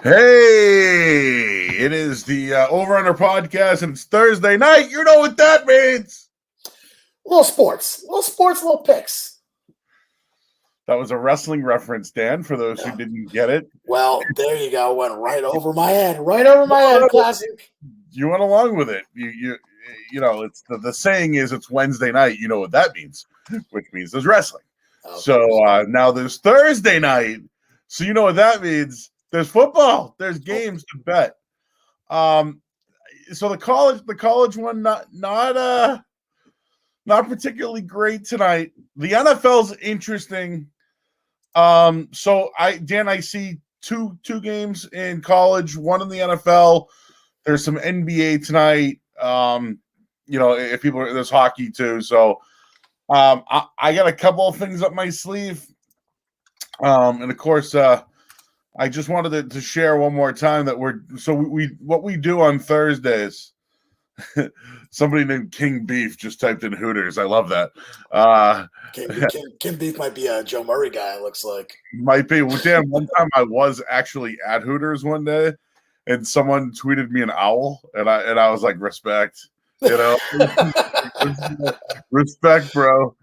Hey, it is the Over Under podcast, and it's Thursday night. You know what that means. Little sports, little picks. That was a wrestling reference, Dan, for those who Yeah. didn't get it. Well, there you go. Went right over my head. Right over my head. Classic. You went along with it. You know, it's the saying is it's Wednesday night. You know what that means, which means there's wrestling. So now there's Thursday night. So you know what that means. There's football. There's games to bet. So the college one not particularly great tonight. The NFL's interesting. So I see two games in college, one in the NFL. There's some NBA tonight. If people there's hockey too. So I got a couple of things up my sleeve. And of course I just wanted to share one more time that we what we do on Thursdays. Somebody named King Beef just typed in Hooters. I love that. King Beef might be a Joe Murray guy, it looks like. Might be. Well, damn, one time I was actually at Hooters one day and someone tweeted me an owl and I was like, respect. You know? Respect, bro.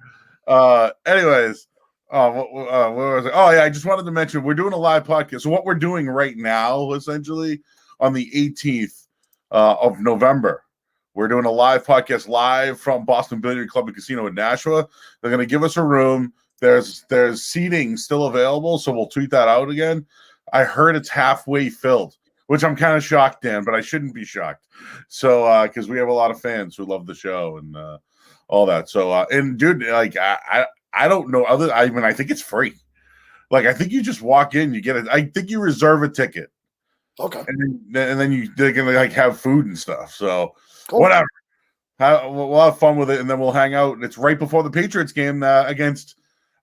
Anyways. What was it? Oh, yeah, I just wanted to mention we're doing a live podcast. So what we're doing right now, essentially, on the 18th of November, we're doing a live podcast live from Boston Billiard Club and Casino in Nashua. They're going to give us a room. There's seating still available, so we'll tweet that out again. I heard it's halfway filled, which I'm kind of shocked, Dan, but I shouldn't be shocked. So because we have a lot of fans who love the show and all that. So and dude, like I don't know I think it's free. Like I think you just walk in, you get it. I think you reserve a ticket. Okay. And then they can like have food and stuff. So Cool. Whatever. We'll have fun with it, and then we'll hang out. It's right before the Patriots game against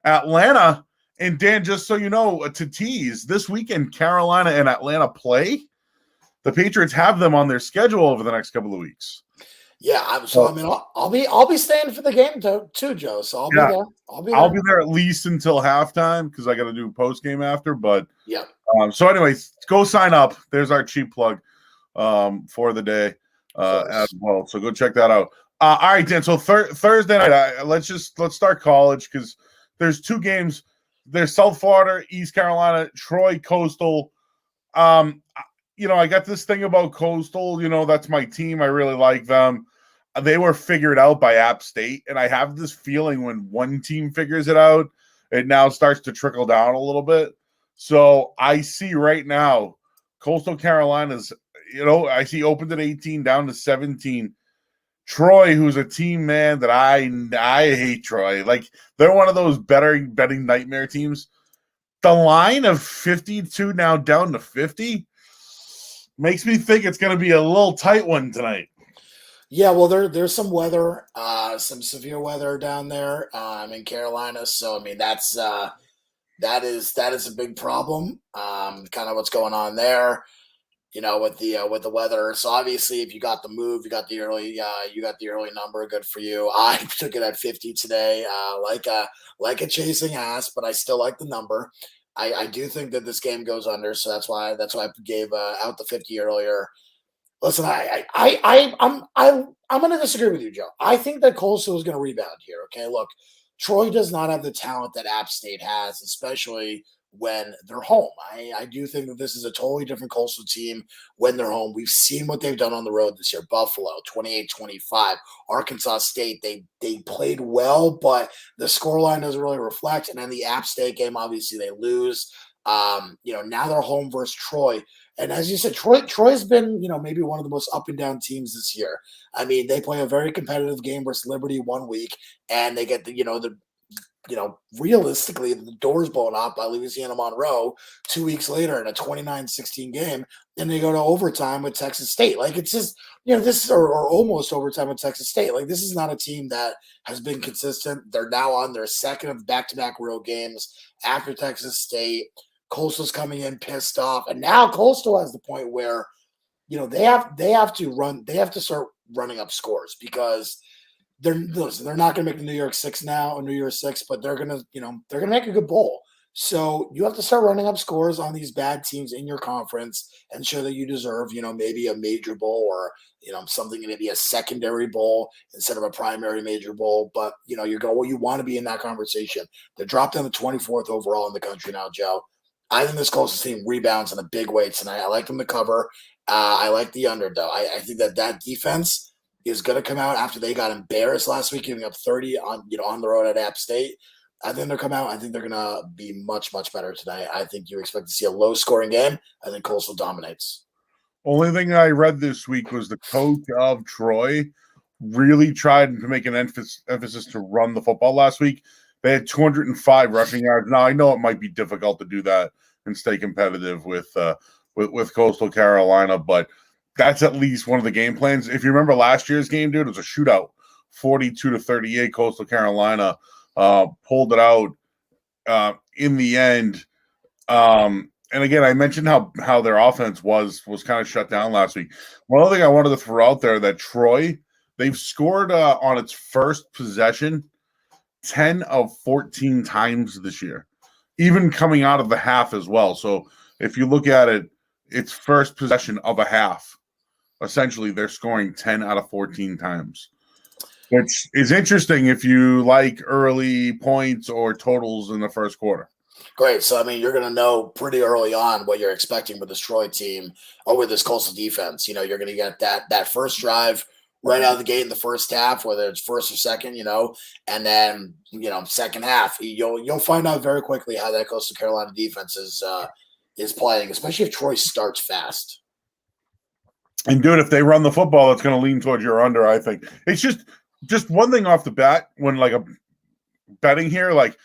Atlanta. And Dan, just so you know, to tease, this weekend Carolina and Atlanta play. The Patriots have them on their schedule over the next couple of weeks. Yeah, I'll be staying for the game too, Joe. So I'll be there. I'll be there at least until halftime because I got to do post game after. But yeah. So anyways, go sign up. There's our cheap plug for the day as well. So go check that out. All right, Dan. So Thursday night, let's start college because there's two games. There's South Florida, East Carolina, Troy, Coastal. I got this thing about Coastal. That's my team. I really like them. They were figured out by App State, and I have this feeling when one team figures it out, it now starts to trickle down a little bit. So I see right now, Coastal Carolina's, I see opened at 18 down to 17. Troy, who's a team, man, that I hate Troy. Like, they're one of those betting nightmare teams. The line of 52 now down to 50 makes me think it's going to be a little tight one tonight. Yeah, well, there's some weather, some severe weather down there in Carolina. So, I mean, that is a big problem. Kind of what's going on there, with the weather. So obviously, if you got the move, you got the early number. Good for you. I took it at 50 today, like a chasing ass, but I still like the number. I do think that this game goes under, so that's why I gave out the 50 earlier. Listen, I'm going to disagree with you, Joe. I think that Coastal is going to rebound here. Okay, look, Troy does not have the talent that App State has, especially when they're home. I do think that this is a totally different Coastal team when they're home. We've seen what they've done on the road this year. Buffalo, 28-25. Arkansas State, they played well, but the scoreline doesn't really reflect. And then the App State game, obviously, they lose. Now they're home versus Troy. And as you said, Troy's been, maybe one of the most up and down teams this year. I mean, they play a very competitive game versus Liberty one week, and they get realistically, the doors blown out by Louisiana Monroe 2 weeks later in a 29-16 game, and they go to overtime with Texas State. Like, it's just, this or almost overtime with Texas State. Like, this is not a team that has been consistent. They're now on their second of back-to-back road games after Texas State. Coastal's coming in pissed off, and now Coastal has the point where, they have to start running up scores because they're not going to make the New Year's Six now or New Year's Six, but they're going to make a good bowl. So you have to start running up scores on these bad teams in your conference and show that you deserve, maybe a major bowl or, something maybe a secondary bowl instead of a primary major bowl. But, you want to be in that conversation. They dropped down to 24th overall in the country now, Joe. I think this Colts team rebounds in a big way tonight. I like them to cover. I like the under, though. I think that defense is going to come out after they got embarrassed last week, giving up 30 on the road at App State. I think they'll come out. I think they're going to be much, much better tonight. I think you expect to see a low-scoring game. I think Coastal dominates. Only thing I read this week was the coach of Troy really tried to make an emphasis to run the football last week. They had 205 rushing yards. Now, I know it might be difficult to do that and stay competitive with Coastal Carolina, but that's at least one of the game plans. If you remember last year's game, dude, it was a shootout, 42-38. Coastal Carolina pulled it out in the end. And again, I mentioned how their offense was kind of shut down last week. One other thing I wanted to throw out there that Troy, they've scored on its first possession 10 of 14 times this year, even coming out of the half as well. So if you look at it, it's first possession of a half. Essentially, they're scoring 10 out of 14 times, which is interesting if you like early points or totals in the first quarter. Great. So, you're going to know pretty early on what you're expecting with this Troy team or with this Coastal defense. You're going to get that first drive right out of the gate in the first half, whether it's first or second, and then, second half, you'll find out very quickly how that Coastal Carolina defense is playing, especially if Troy starts fast. And dude, if they run the football, it's going to lean towards your under, I think. It's just one thing off the bat when like a betting here, like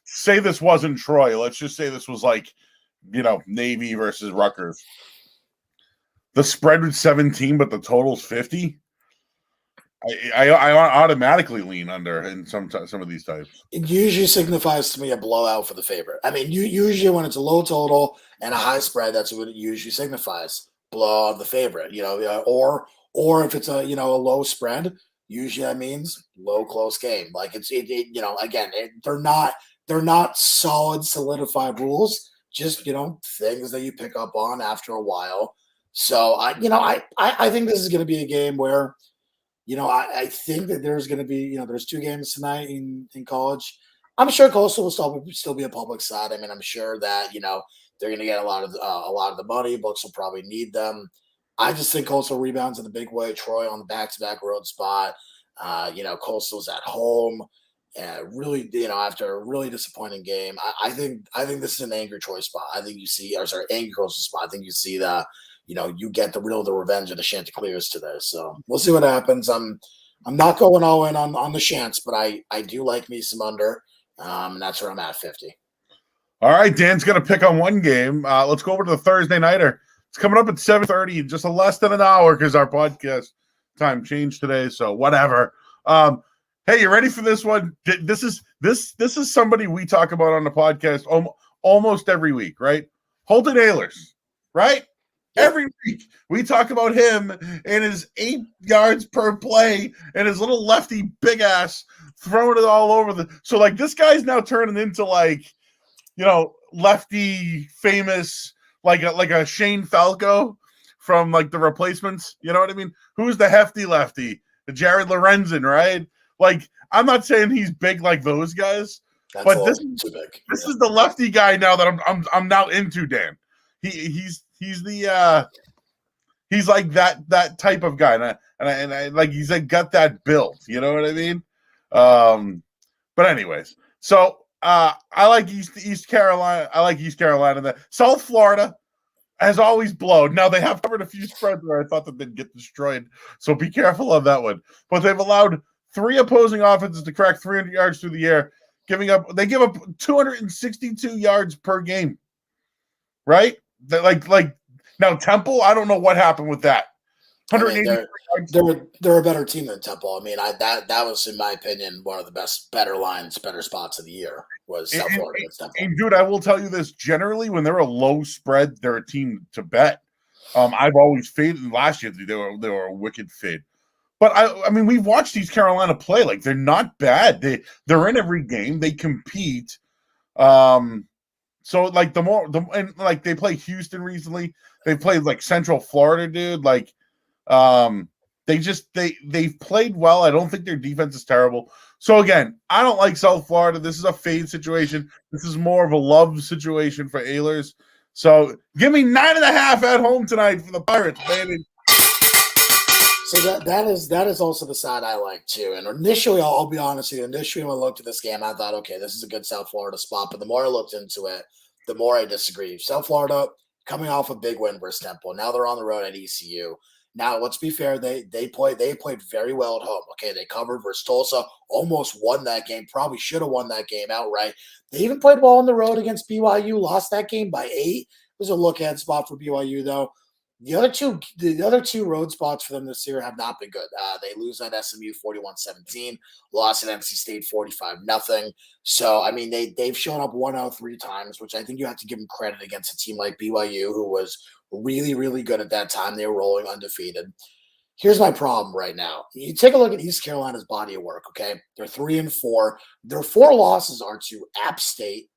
say this wasn't Troy. Let's just say this was like, Navy versus Rutgers. The spread was 17, but the total's 50. I automatically lean under in some of these types. It usually signifies to me a blowout for the favorite. Usually when it's a low total and a high spread, that's what it usually signifies. Blow of the favorite, or if it's a low spread, usually that means low close game. Like they're not solid solidified rules, just things that you pick up on after a while. So I think this is going to be a game where I think that there's going to be there's two games tonight in college. I'm sure Coastal will still be a public side. I'm sure that they're going to get a lot of the money. Books will probably need them. I just think Coastal rebounds in a big way. Troy on the back-to-back road spot. Coastal's at home. Really, after a really disappointing game, I think this is an angry Troy spot. I think angry Coastal spot. I think you see the, you get the revenge of the Chanticleers today. So we'll see what happens. I'm not going all in on the Chants, but I do like me some under. And that's where I'm at 50. All right, Dan's going to pick on one game. Let's go over to the Thursday nighter. It's coming up at 7:30, just less than an hour because our podcast time changed today. So whatever. Hey, you ready for this one? This is somebody we talk about on the podcast almost every week, right? Holton Ahlers, right? Yep. Every week we talk about him and his 8 yards per play and his little lefty big ass throwing it all over so like this guy's now turning into like, lefty famous, like a Shane Falco from like the Replacements. You know what I mean? Who's the hefty lefty? The Jared Lorenzen, right? Like, I'm not saying he's big like those guys, but this is the lefty guy now that I'm now into, Dan. He's like that type of guy, and I like he's like got that build. You know what I mean? But anyways, so I like East Carolina. I like East Carolina. South Florida has always blown. Now they have covered a few spreads where I thought that they'd get destroyed. So be careful on that one. But they've allowed 3 opposing offenses to crack 300 yards through the air, they give up 262 yards per game. Right? Like now Temple, I don't know what happened with that. 180. They're a better team than Temple. That was, in my opinion, one of the better spots of the year was South Florida against Temple. And dude, I will tell you this: generally, when they're a low spread, they're a team to bet. I've always faded. Last year, they were a wicked fade. But I mean, we've watched East Carolina play. Like they're not bad. They're in every game. They compete. So like and like they play Houston recently. They played like Central Florida, dude. Like they've played well. I don't think their defense is terrible. So again, I don't like South Florida. This is a fade situation. This is more of a love situation for Ahlers. So give me 9.5 at home tonight for the Pirates, baby. So that is also the side I like too. And initially, I'll be honest with you. Initially, when I looked at this game, I thought, okay, this is a good South Florida spot. But the more I looked into it, the more I disagree. South Florida coming off a big win versus Temple. Now they're on the road at ECU. Now, let's be fair. They played very well at home. Okay, they covered versus Tulsa, almost won that game. Probably should have won that game outright. They even played well on the road against BYU. Lost that game by 8. It was a look ahead spot for BYU though. The other two road spots for them this year have not been good. They lose at SMU 41-17, lost at NC State 45-0. So, I mean, they've shown up 1-3 times, which I think you have to give them credit against a team like BYU, who was really, really good at that time. They were rolling undefeated. Here's my problem right now. You take a look at East Carolina's body of work, okay? They're 3-4. Their 4 losses are to App State,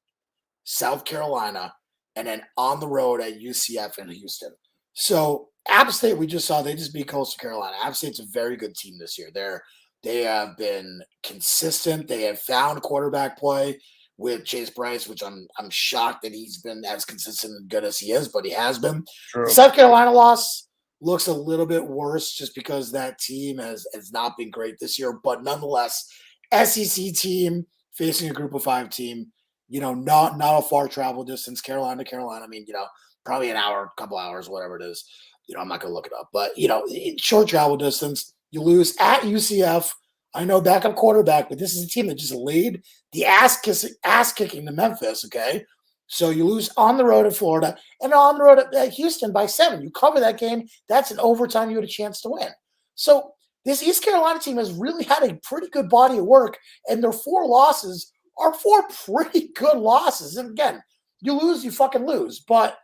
South Carolina, and then on the road at UCF and Houston. So App State, we just saw they just beat Coastal Carolina. App State's a very good team this year. They have been consistent. They have found quarterback play with Chase Bryce, which I'm shocked that he's been as consistent and good as he is, but he has been. True. The South Carolina loss looks a little bit worse just because that team has not been great this year. But nonetheless, SEC team facing a Group of 5 team, not a far travel distance, Carolina to Carolina. I mean, probably an hour, couple hours, whatever it is. I'm not going to look it up. But, short travel distance. You lose at UCF. I know backup quarterback, but this is a team that just laid the ass kicking to Memphis, okay? So you lose on the road at Florida and on the road at Houston by 7. You cover that game. That's an overtime you had a chance to win. So this East Carolina team has really had a pretty good body of work, and their 4 losses are 4 pretty good losses. And again, you lose, you fucking lose. But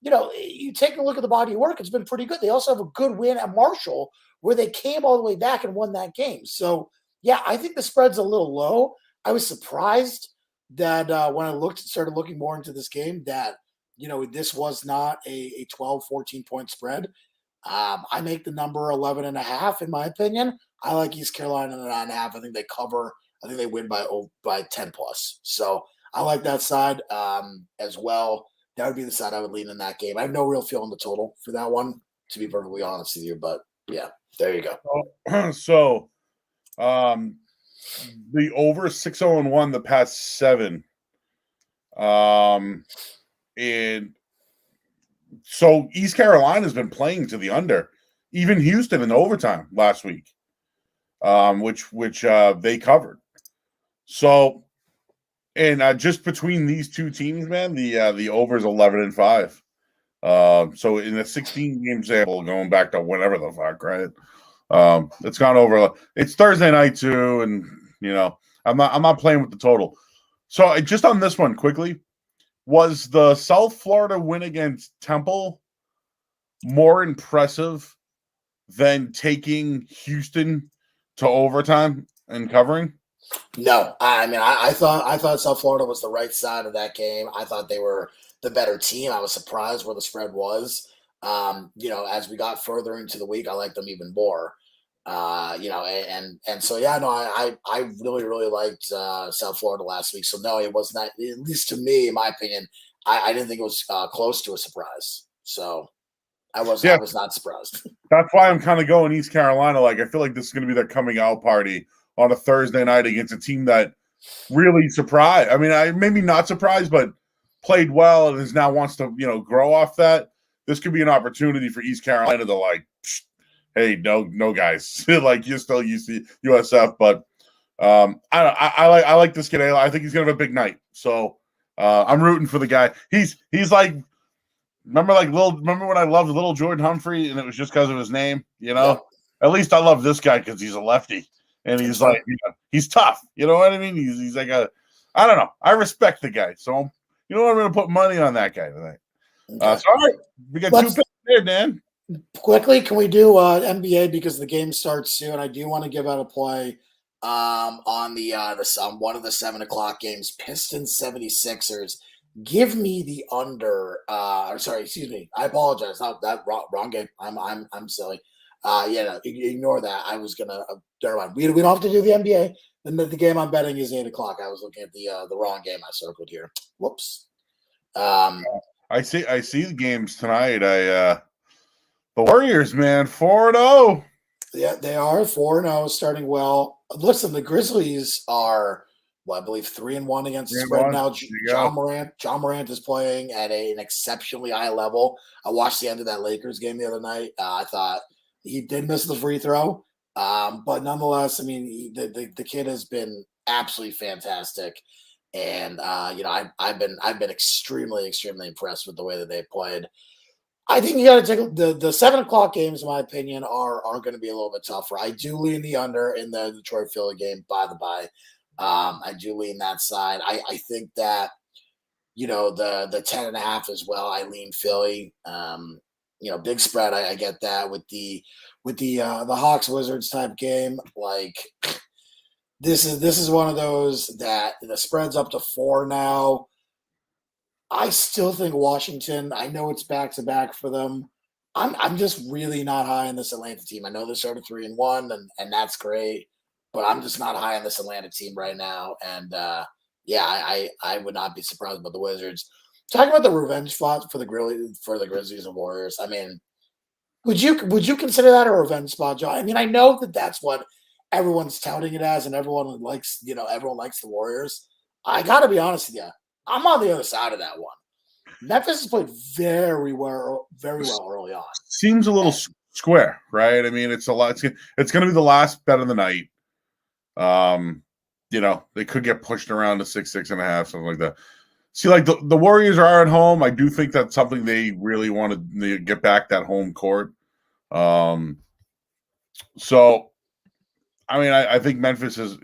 you take a look at the body of work, it's been pretty good. They also have a good win at Marshall where they came all the way back and won that game. So, yeah, I think the spread's a little low. I was surprised that when I started looking more into this game that, this was not a 12, 14-point spread. I make the number 11.5 in my opinion. I like East Carolina at 9.5. I think they cover. I think they win by 10 plus. So I like that side as well. That would be the side I would lean in that game. I have no real feel on the total for that one, to be perfectly honest with you. But yeah, there you go. So, the over 6-0-1 the past 7. And so East Carolina's been playing to the under, even Houston in overtime last week, which they covered. So. And just between these two teams, man, the over is 11-5. So in a 16-game sample, going back to whenever the fuck, right? It's gone over. It's Thursday night too, and I'm not playing with the total. So just on this one quickly, was the South Florida win against Temple more impressive than taking Houston to overtime and covering? No, I mean, I thought South Florida was the right side of that game. I thought they were the better team. I was surprised where the spread was. As we got further into the week, I liked them even more. And so yeah, no, I really really liked South Florida last week. So no, it was not, at least to me, in my opinion, I didn't think it was close to a surprise. So I was not surprised. That's why I'm kind of going East Carolina. Like I feel like this is going to be their coming out party on a Thursday night against a team that really surprised. I mean, maybe not surprised, but played well and is now wants to, grow off that. This could be an opportunity for East Carolina to hey, no guys, like you're still USF, but I like this kid. I think he's gonna have a big night. So I'm rooting for the guy. He's like, remember when I loved little Jordan Humphrey and it was just because of his name, Yeah. At least I love this guy because he's a lefty. And he's like, he's tough. You know what I mean? He's like I don't know. I respect the guy. So, I'm going to put money on that guy tonight. Okay. So, all right. We got 2 picks there, Dan. Quickly, can we do NBA because the game starts soon? I do want to give out a play on one of the 7 o'clock games. Pistons 76ers. Give me the under. Or sorry, excuse me. I apologize. Not that wrong game. I'm silly. Yeah, no, ignore that. I was gonna. Never mind. We don't have to do the NBA. The game I'm betting is 8 o'clock. I was looking at the wrong game I circled here. Whoops. I see the games tonight. The Warriors, man, 4-0. Yeah, they are 4-0, starting well. Listen, the Grizzlies are, well, I believe 3-1 against the spread now. John Morant is playing at an exceptionally high level. I watched the end of that Lakers game the other night. I thought he did miss the free throw, but nonetheless, I mean, the kid has been absolutely fantastic, and I've been extremely impressed with the way that they've played. I think you got to take the 7 o'clock games, in my opinion, are going to be a little bit tougher. I do lean the under in the Detroit Philly game, by the by. I do lean that side. I think that the 10.5 as well. I lean Philly. Big spread. I get that with the Hawks Wizards type game. Like this is one of those that the spread's up to 4 now. I still think Washington. I know it's back to back for them. I'm just really not high on this Atlanta team. I know they started 3-1, and that's great, but I'm just not high on this Atlanta team right now. And I would not be surprised about the Wizards. Talking about the revenge spot for the Grizzlies and Warriors. I mean, would you consider that a revenge spot, John? I mean, I know that that's what everyone's touting it as, and everyone likes the Warriors. I got to be honest with you. I'm on the other side of that one. Memphis has played very well early on. Seems a little square, right? I mean, it's a lot. It's going to be the last bet of the night. They could get pushed around to 6.5, something like that. See, like the Warriors are at home. I do think that's something they really want to get back, that home court. So, I mean, I think Memphis is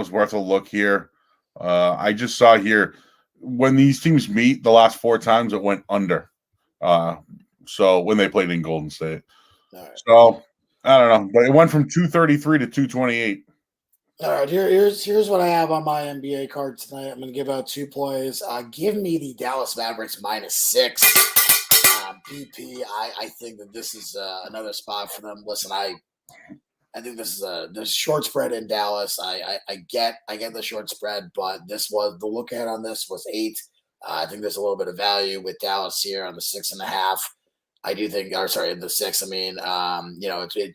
worth a look here. I just saw here, when these teams meet the last 4 times, it went under. So when they played in Golden State. All right. So I don't know, but it went from 233 to 228. All right, here's what I have on my NBA card tonight. I'm going to give out 2 plays. Give me the Dallas Mavericks -6. BP. I think that this is another spot for them. Listen, I think this is the short spread in Dallas. I get the short spread, but this was the look ahead on this was 8. I think there's a little bit of value with Dallas here on the 6.5. I do think, or sorry, the 6. I mean,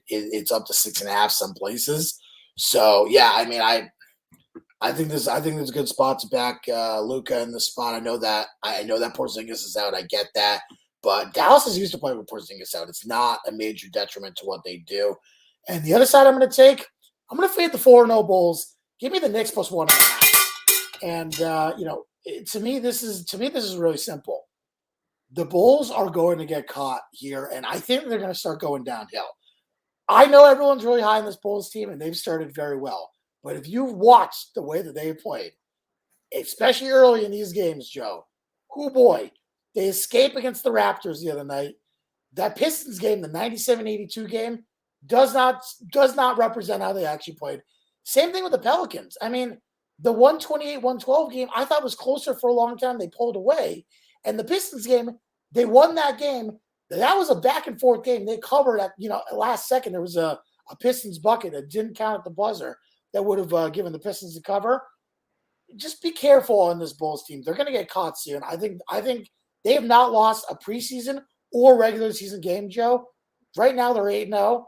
it's up to 6.5 some places. So yeah, I mean, I think there's a good spot to back Luka in the spot. I know that Porzingis is out. I get that, but Dallas is used to playing with Porzingis out. It's not a major detriment to what they do. And the other side I'm going to fade the 4-0 Bulls. Give me the Knicks +1.5. And to me, this is really simple. The Bulls are going to get caught here, and I think they're going to start going downhill. I know everyone's really high on this Bulls team, and they've started very well. But if you've watched the way that they've played, especially early in these games, Joe, oh boy, they escaped against the Raptors the other night. That Pistons game, the 97-82 game, does not represent how they actually played. Same thing with the Pelicans. I mean, the 128-112 game I thought was closer for a long time. They pulled away. And the Pistons game, they won that game. That was a back and forth game. They covered at last second. There was a Pistons bucket that didn't count at the buzzer that would have given the Pistons the cover. Just be careful on this Bulls team. They're going to get caught soon. I think they have not lost a preseason or regular season game, Joe. Right now they're 8-0.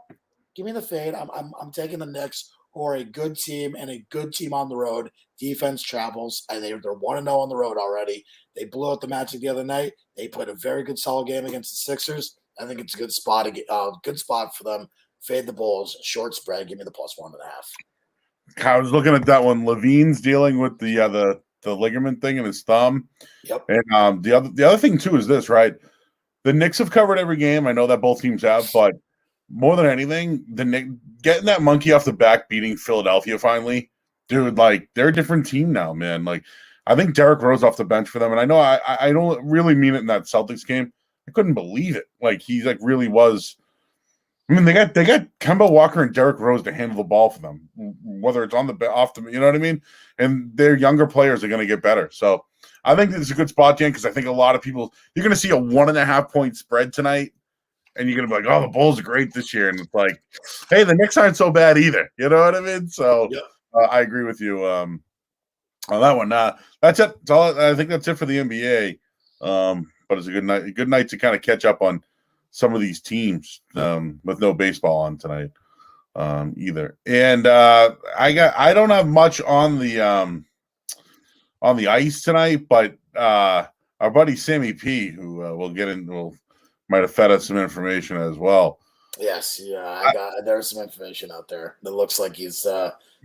Give me the fade. I'm taking the Knicks, who are a good team and a good team on the road. Defense travels, and they're 1-0 on the road already. They blew out the Magic the other night. They played a very good, solid game against the Sixers. I think it's a good spot for them. Fade the Bulls, short spread. Give me the +1.5. I was looking at that one. Levine's dealing with the ligament thing in his thumb. Yep. And the other thing too is this, right? The Knicks have covered every game. I know that both teams have, but more than anything, the Knicks getting that monkey off the back, beating Philadelphia finally, dude. Like, they're a different team now, man. Like, I think Derrick Rose off the bench for them, and I know I don't really mean it in that Celtics game. I couldn't believe it. Like, he really was. I mean, they got Kemba Walker and Derrick Rose to handle the ball for them, whether it's on the off the, you know what I mean? And their younger players are going to get better. So I think this is a good spot, Dan, because I think a lot of people you're going to see a 1.5 point spread tonight, and you're going to be like, "Oh, the Bulls are great this year," and it's like, "Hey, the Knicks aren't so bad either." You know what I mean? So Yep. I agree with you on that one. That's it. That's all. I think that's it for the NBA. But it's a good night. A good night to kind of catch up on some of these teams with no baseball on tonight either. And I don't have much on the ice tonight, but our buddy Sammy P, who might have fed us some information as well. Yes, yeah, there's some information out there that looks like he's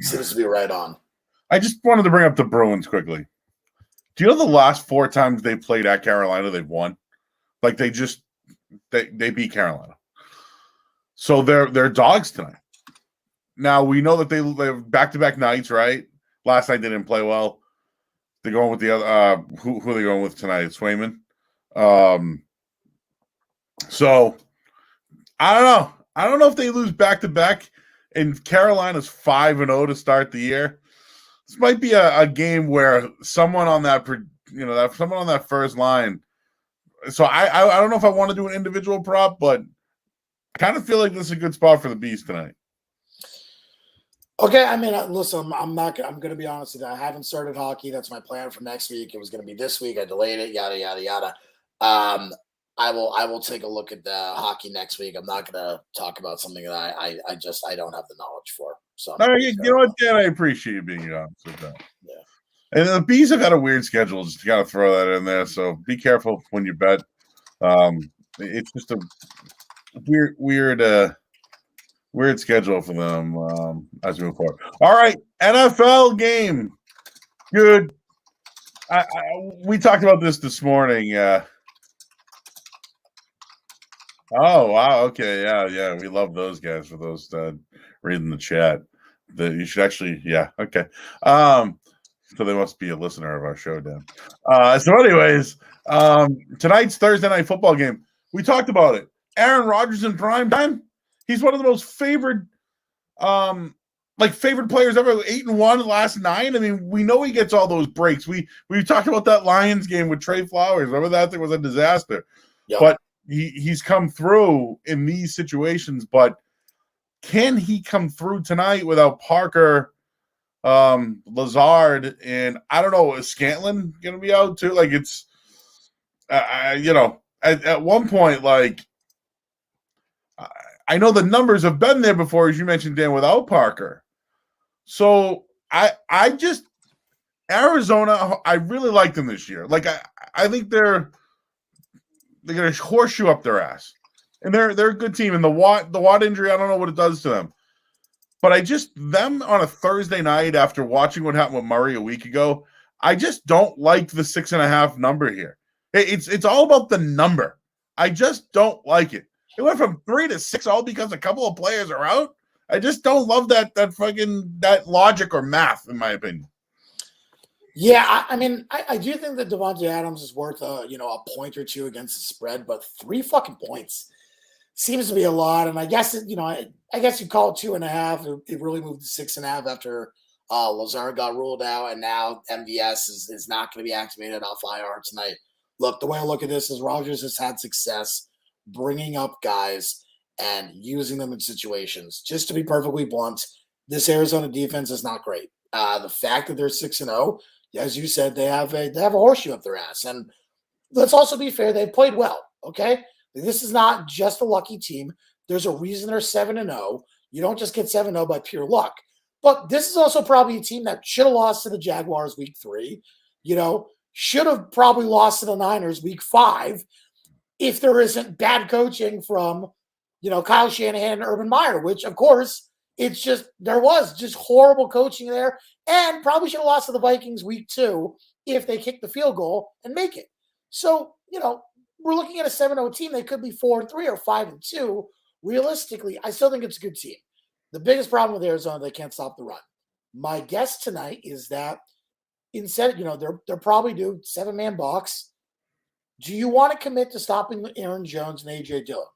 seems to be right on. I just wanted to bring up the Bruins quickly. Do you know the last 4 times they played at Carolina, they've won? Like they beat Carolina. So they're dogs tonight. Now we know that they have back-to-back nights, right? Last night they didn't play well. They're going with the other who are they going with tonight? Swayman. So I don't know. I don't know if they lose back-to-back and Carolina's 5-0 to start the year. This might be a game where someone on that first line. So I don't know if I want to do an individual prop, but I kind of feel like this is a good spot for the Beast tonight. Okay, I mean, listen, I'm going to be honest with you. I haven't started hockey. That's my plan for next week. It was going to be this week. I delayed it. Yada yada yada. I will take a look at the hockey next week. I'm not going to talk about something that I don't have the knowledge for. So you know what, Dan? I appreciate you being honest with that. Yeah. And the Bees have had a weird schedule. Just got to throw that in there. So be careful when you bet. It's just a weird schedule for them as we move forward. All right, NFL game. Good. We talked about this morning. Oh wow! Okay, yeah. We love those guys for those reading the chat. You should actually, yeah. Okay. So they must be a listener of our show, Dan. So, anyways, tonight's Thursday night football game. We talked about it. Aaron Rodgers in prime time. He's one of the most favored players ever. 8-1 last 9. I mean, we know he gets all those breaks. We talked about that Lions game with Trey Flowers. Remember that thing was a disaster. Yep. But he's come through in these situations. But can he come through tonight without Parker, Lazard, and I don't know, is Scantlin going to be out too? Like it's, at one point, like I know the numbers have been there before, as you mentioned, Dan, without Parker. So I just Arizona, I really like them this year. Like I think they're going to horseshoe up their ass, and they're a good team. And the Watt injury, I don't know what it does to them, but them on a Thursday night after watching what happened with Murray a week ago, I just don't like the 6.5 number here. It's all about the number. I just don't like it. It went from 3 to 6 all because a couple of players are out. I just don't love that logic or math, in my opinion. Yeah, I mean, I do think that Devontae Adams is worth a point or two against the spread, but 3 fucking points seems to be a lot. And I guess I guess you call it 2.5. It really moved to 6.5 after Lazard got ruled out, and now MVS is not going to be activated off IR tonight. Look, the way I look at this is Rodgers has had success bringing up guys and using them in situations. Just to be perfectly blunt, this Arizona defense is not great. The fact that they're 6-0, as you said, they have a horseshoe up their ass. And let's also be fair, they've played well, okay? This is not just a lucky team. There's a reason they're 7-0. You don't just get 7-0 by pure luck. But this is also probably a team that should have lost to the Jaguars week 3, should have probably lost to the Niners week 5 if there isn't bad coaching from, Kyle Shanahan and Urban Meyer, which, of course, there was just horrible coaching there, and probably should have lost to the Vikings week 2 if they kick the field goal and make it. So, we're looking at a 7-0 team. They could be 4-3 or 5-2. Realistically, I still think it's a good team. The biggest problem with Arizona, they can't stop the run. My guess tonight is that instead, they're probably doing 7-man box. Do you want to commit to stopping Aaron Jones and AJ Dillon?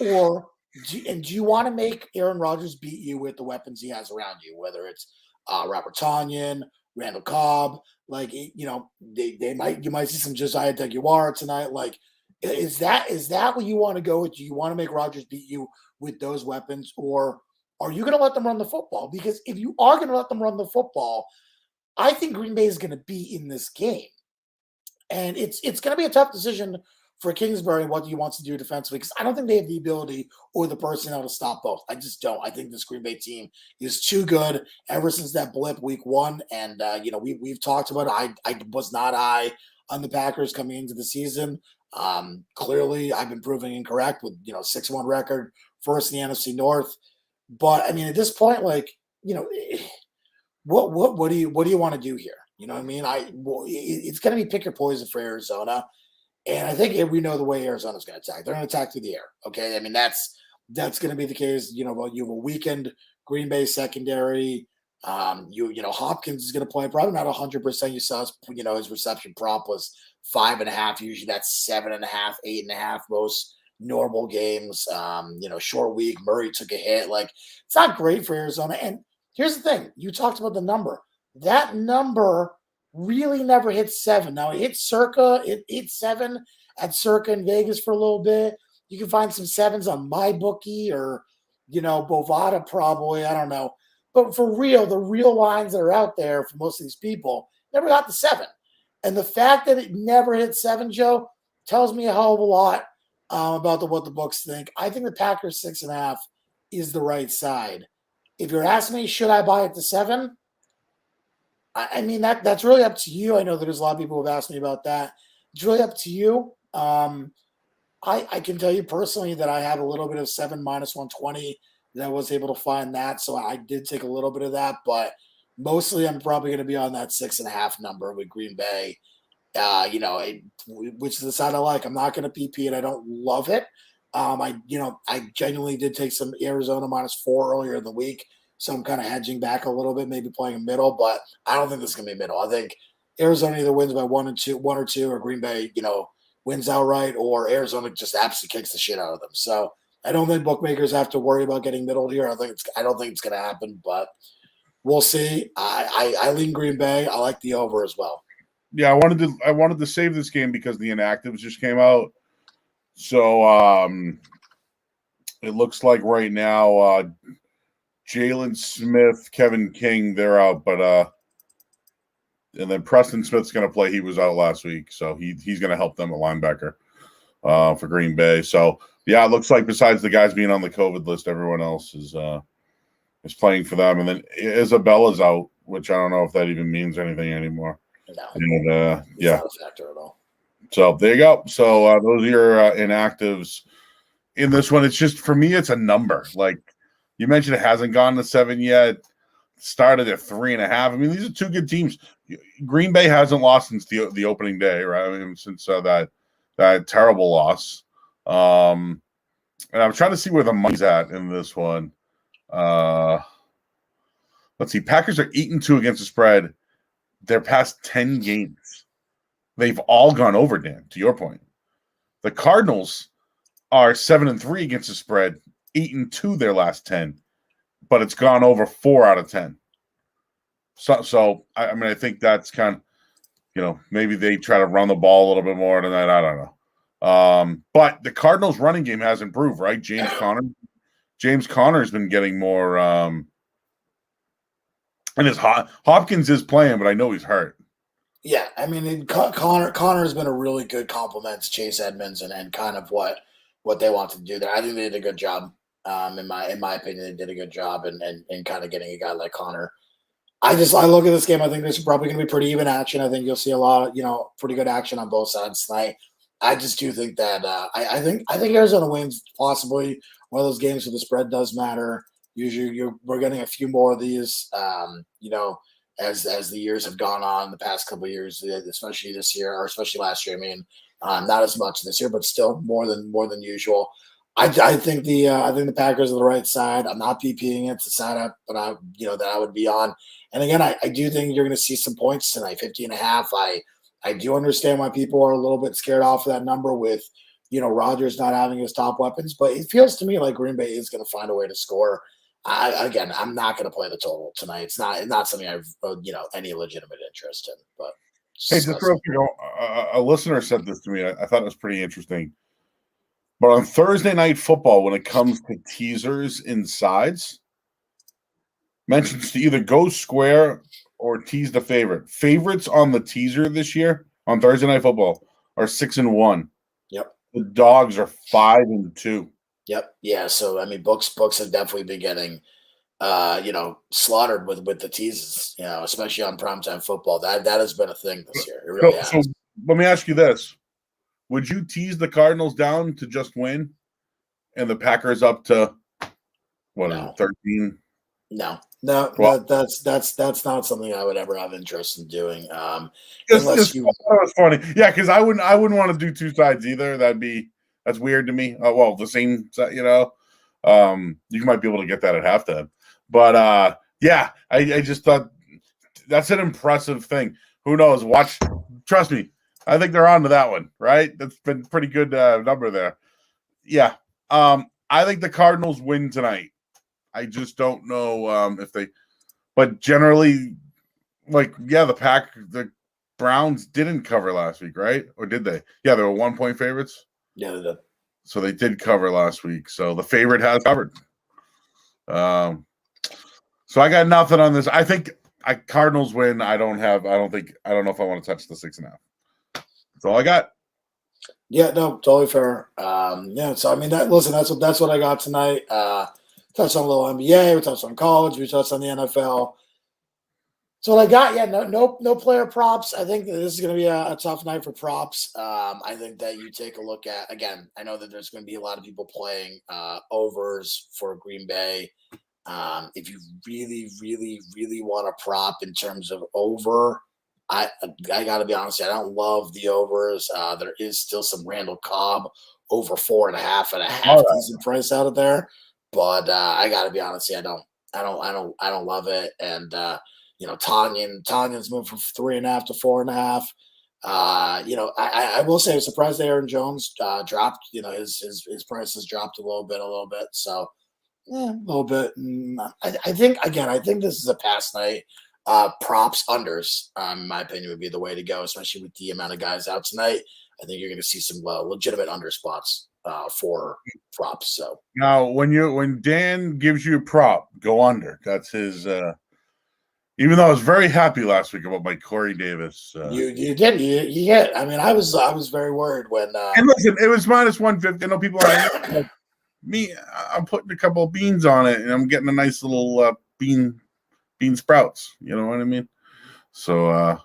Or do you want to make Aaron Rodgers beat you with the weapons he has around you, whether it's Robert Tonyan Randall Cobb. Like, you know, you might see some Josiah Deguara tonight. Like, is that what you want to go with? Do you want to make Rodgers beat you with those weapons, or are you going to let them run the football? Because if you are going to let them run the football, I think Green Bay is going to be in this game. And it's going to be a tough decision for Kingsbury what he wants to do defensively, because I don't think they have the ability or the personnel to stop both. I just don't. I think this Green Bay team is too good ever since that blip week 1. And, you know, we've talked about it. I was not high on the Packers coming into the season. Clearly, I've been proving incorrect with, you know, 6-1 record, first in the NFC North. But, I mean, at this point, like, you know, what do you want to do here? You know what I mean? It's going to be pick your poison for Arizona. And I think we know the way Arizona's going to attack. They're going to attack through the air. Okay. I mean, that's going to be the case. You know, you have a weakened Green Bay secondary. You know, Hopkins is going to play probably not 100%. You saw his reception prop was 5.5. Usually that's 7.5, 8.5, most normal games. You know, short week. Murray took a hit. Like, it's not great for Arizona. And here's the thing. You talked about the number. That number really never hit 7. Now it hit 7 at Circa in Vegas for a little bit. You can find some 7s on MyBookie or, you know, Bovada probably. I don't know. But for real, the real lines that are out there for most of these people never got the 7. And the fact that it never hit 7, Joe, tells me a hell of a lot about what the books think. I think the Packers 6.5 is the right side. If you're asking me, should I buy it to 7? I mean, that's really up to you. I know there's a lot of people who have asked me about that. It's really up to you. I can tell you personally that I have a little bit of 7 minus 120 that I was able to find that. So I did take a little bit of that, but mostly I'm probably going to be on that 6.5 number with Green Bay. You know, which is the side I like. I'm not going to PP it. I don't love it. I genuinely did take some Arizona -4 earlier in the week. So I'm kind of hedging back a little bit, maybe playing a middle, but I don't think this is going to be middle. I think Arizona either wins by 1 or 2, or Green Bay, you know, wins outright, or Arizona just absolutely kicks the shit out of them. So I don't think bookmakers have to worry about getting middle here. I don't think it's going to happen, but we'll see. I lean Green Bay. I like the over as well. Yeah, I wanted to save this game because the inactives just came out. So it looks like right now Jalen Smith, Kevin King, they're out, but and then Preston Smith's going to play. He was out last week, so he's going to help them at linebacker for Green Bay. So yeah, it looks like besides the guys being on the COVID list, everyone else is playing for them. And then Isabella's out, which I don't know if that even means anything anymore. No, and, yeah, not a factor at all. So there you go. So those are your inactives in this one. It's just, for me, it's a number. Like you mentioned, it hasn't gone to 7 yet. Started at 3.5. I mean, these are two good teams. Green Bay hasn't lost since the opening day, right? I mean, since that terrible loss. And I'm trying to see where the money's at in this one. Let's see. Packers are 8-2 against the spread. Their past 10 games. They've all gone over, Dan, to your point. The Cardinals are 7-3 against the spread, 8-2 their last 10, but it's gone over 4 out of 10. So I mean, I think that's kind of, you know, maybe they try to run the ball a little bit more than that. I don't know. But the Cardinals' running game has improved, right? James Conner has been getting more. And Hopkins is playing, but I know he's hurt. Yeah, I mean, Connor has been a really good compliment to Chase Edmonds and kind of what they want to do there. I think they did a good job. In my opinion, they did a good job in kind of getting a guy like Connor. I look at this game. I think there's probably going to be pretty even action. I think you'll see a lot of, you know, pretty good action on both sides tonight. I just do think that I think Arizona wins possibly one of those games where the spread does matter. Usually, we're getting a few more of these. You know, as the years have gone on, the past couple of years, especially this year or especially last year. I mean, not as much this year, but still more than usual. I think the Packers are the right side. I'm not PPing it to side up, but that I would be on. And again, I do think you're going to see some points tonight, 50.5. I do understand why people are a little bit scared off of that number with, you know, Rodgers not having his top weapons, but it feels to me like Green Bay is going to find a way to score. I'm not going to play the total tonight. It's not something I've any legitimate interest in. But hey, just real quick, a listener said this to me. I thought it was pretty interesting. But on Thursday Night Football, when it comes to teasers and sides, mentions to either go square or tease the favorite. Favorites on the teaser this year on Thursday Night Football are 6-1. Yep. The dogs are 5-2. Yep. Yeah. So I mean, books have definitely been getting, slaughtered with the teases. Especially on primetime football. That has been a thing this year. It really has. So let me ask you this: would you tease the Cardinals down to just win, and the Packers up to what is it, 13? No, Well, that's not something I would ever have interest in doing. That was funny, yeah, because I wouldn't want to do two sides either. That's weird to me. Well, the same, you might be able to get that at halftime, but yeah, I just thought that's an impressive thing. Who knows? Trust me, I think they're on to that one, right? That's been pretty good number there. Yeah, I think the Cardinals win tonight. I just don't know if they, but generally, the Browns didn't cover last week, right? Or did they? Yeah, they were 1-point favorites. Yeah, they did. So they did cover last week. So the favorite has covered. So I got nothing on this. I think Cardinals win. I don't know if I want to touch the 6.5. That's all I got. Yeah, no, totally fair. So I mean that's what I got tonight. Touched on a little NBA, we touched on college, we touched on the NFL. So what I got, no player props. I think that this is going to be a tough night for props. I think that you take a look at, again, I know that there's going to be a lot of people playing overs for Green Bay. If you really, really, really want a prop in terms of over, I got to be honest, I don't love the overs. There is still some Randall Cobb over 4.5 at a half decent price out of there. But I got to be honest, I don't love it. And Tanyan's moved from 3.5 to 4.5. I will say I'm surprised that Aaron Jones dropped. His price has dropped a little bit. So a little bit. I think this is a pass night. Props unders, in my opinion, would be the way to go, especially with the amount of guys out tonight. I think you're going to see some legitimate under spots for props. So now, when Dan gives you a prop, go under. That's his. Even though I was very happy last week about my Corey Davis. You did. You hit. I mean, I was very worried when. And listen, it was minus 150. I know people are like, me. I'm putting a couple of beans on it, and I'm getting a nice little bean sprouts. You know what I mean? So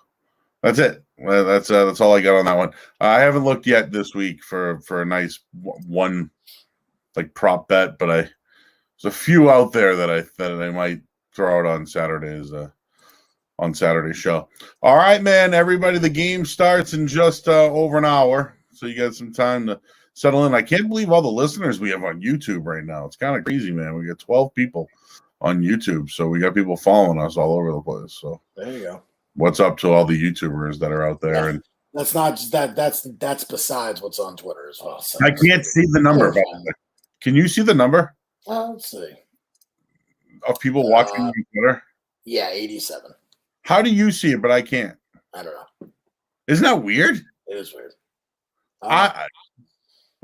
that's it. Well, that's all I got on that one. I haven't looked yet this week for a nice one prop bet, but there's a few out there that I might throw out on Saturday's show. All right, man. Everybody, the game starts in just over an hour, so you got some time to settle in. I can't believe all the listeners we have on YouTube right now. It's kind of crazy, man. We got 12 people on YouTube, so we got people following us all over the place. So there you go. What's up to all the YouTubers that are out there? And that's not just that. That's besides what's on Twitter as well. So I can't see the number. Can you see the number? Let's see. Of people watching on Twitter? Yeah, 87. How do you see it, but I can't? I don't know. Isn't that weird? It is weird. I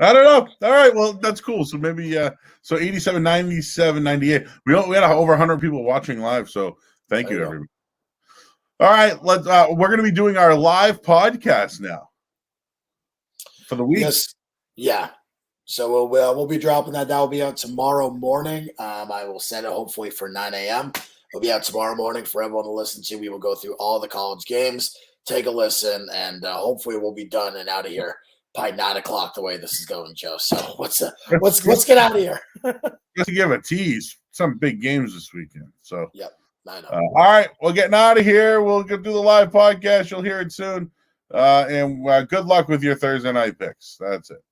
don't know. All right, well, that's cool. So maybe so 87, 97, 98. We had over 100 people watching live, so thank you, everybody. All right, we're going to be doing our live podcast now for the week. Yes. Yeah. So we'll be dropping that. That will be out tomorrow morning. I will set it hopefully for 9 a.m. It'll be out tomorrow morning for everyone to listen to. We will go through all the college games, take a listen, and hopefully we'll be done and out of here by 9 o'clock the way this is going, Joe. So let's get out of here. Just to give a tease, some big games this weekend. So yep. I know. All right, we're getting out of here. We'll get through the live podcast. You'll hear it soon. And good luck with your Thursday night picks. That's it.